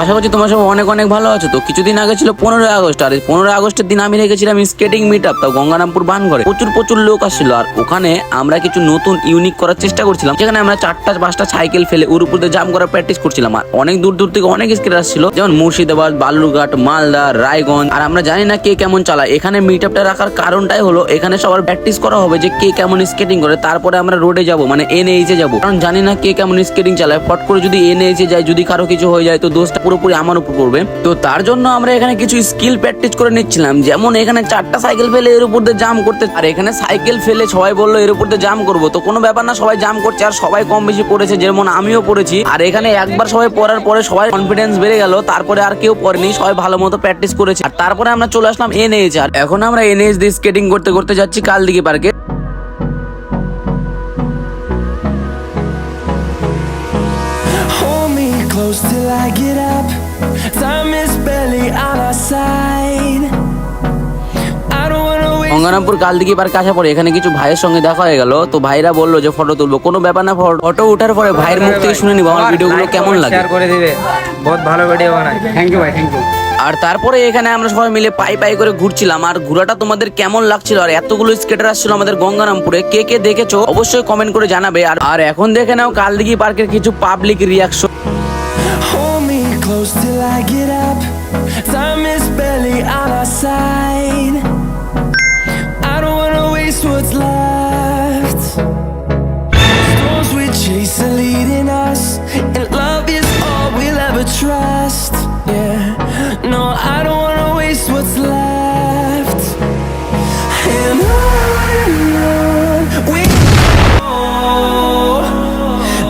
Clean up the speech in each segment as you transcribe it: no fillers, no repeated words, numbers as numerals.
আশা করছি তোমার সব অনেক অনেক ভালো আছো। তো কিছুদিন আগে ছিল 15ই আগস্ট, আর 15ই আগস্টের দিন আমি রেখেছিলাম স্কেটিং মিট আপ, তাও গঙ্গারামপুর বানঘরে। প্রচুর লোক আসছিল, আর ওখানে আমরা কিছু নতুন ইউনিক করার চেষ্টা করছিলাম, যেখানে আমরা 4টা-5টা সাইকেল ফেলে ওর উপর দিয়ে জাম্প করার প্র্যাকটিস করছিলাম। আর অনেক দূর থেকে অনেক স্কেটার আসছিল, যেমন মুর্শিদাবাদ, বালুরঘাট, মালদা, রায়গঞ্জ। আর আমরা জানি না কে কেমন চালায়। এখানে মিট আপটা রাখার কারণটাই হলো এখানে সবার প্র্যাকটিস করা হবে যে কে কেমন স্কেটিং করে, তারপরে আমরা রোডে যাব, মানে এনএইচে যাব। কারণ জানি না কে কেমন স্কেটিং চালায়। ফট করে যদি এনএইচে যায়, যদি কারো কিছু হয়ে যায়, তো দোষটা পুরোপুরি আমার উপর পড়বে। তো তার জন্য আমরা এখানে কিছু স্কিল প্র্যাকটিস করে নিচ্ছিলাম, যেমন এখানে 4টা সাইকেল ফেলে এর উপর দিয়ে জাম্প করতে। আর এখানে সাইকেল ফেলে সবাই বললো এর উপর দিয়ে জাম্প করবো, তো কোনো ব্যাপার না, সবাই জাম্প করছে আর সবাই কম বেশি পড়েছে, যেমন আমিও পড়েছি। আর এখানে একবার সবাই পড়ার পরে সবাই কনফিডেন্স বেড়ে গেল, তারপরে আর কেউ পড়েনি, সবাই ভালো মতো প্র্যাকটিস করেছে। আর তারপরে আমরা চলে আসলাম এনএইচ। আর এখন আমরা এনএইচ দিয়ে স্কেটিং করতে যাচ্ছি কালদিঘি পার্কে। Close till I get up. Time is barely on our side. I don't wanna waste. Gangarampur Kaldighi পার্কে আসার পরে এখানে কিছু ভাইয়ের সঙ্গে দেখা হয়ে গেল। তো ভাইরা বললো যে ফটো তুলবো, কোনো ব্যাপার না। ফটো উঠার পরে ভাইয়ের মুখ থেকে শুনে নিবো আমার ভিডিওগুলো কেমন লাগে। শেয়ার করে দিবে, বহুত ভালো ভিডিও বানায়। থ্যাংক ইউ ভাই, থ্যাংক ইউ। আর তারপরে এখানে আমরা সবাই মিলে পাই করে ঘুরছিলাম। আর ঘোরাটা তোমাদের কেমন লাগছিল, আর এতগুলো স্কেটার আসছিল আমাদের গঙ্গারামপুরে, কে কে দেখেছো অবশ্যই কমেন্ট করে জানাবে। আর এখন দেখে নাও কালদিঘি পার্কের কিছু public reaction. Hold me close till I get up. Time is barely on our side. I don't wanna waste what's left. Storms we chase are leading us, and love is all we'll ever trust. Yeah, no, I don't wanna waste what's left. And on we go,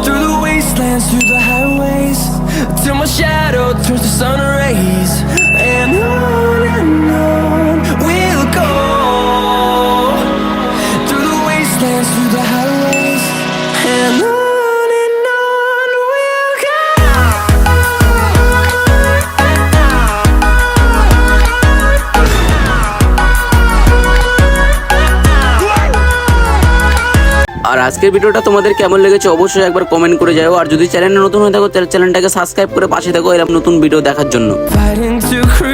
through the wastelands, through the highways, till my shadow turns to sun rays. And on we'll go, through the wastelands, through the highways. And on we'll go. আর আজকের ভিডিওটা তোমাদের কেমন লেগেছে অবশ্যই একবার comment করে যাও। আর যদি চ্যানেলে নতুন হয়ে থাকো তাহলে চ্যানেলটাকে সাবস্ক্রাইব করে পাশে থাকো এরকম নতুন ভিডিও দেখার জন্য। Fighting to create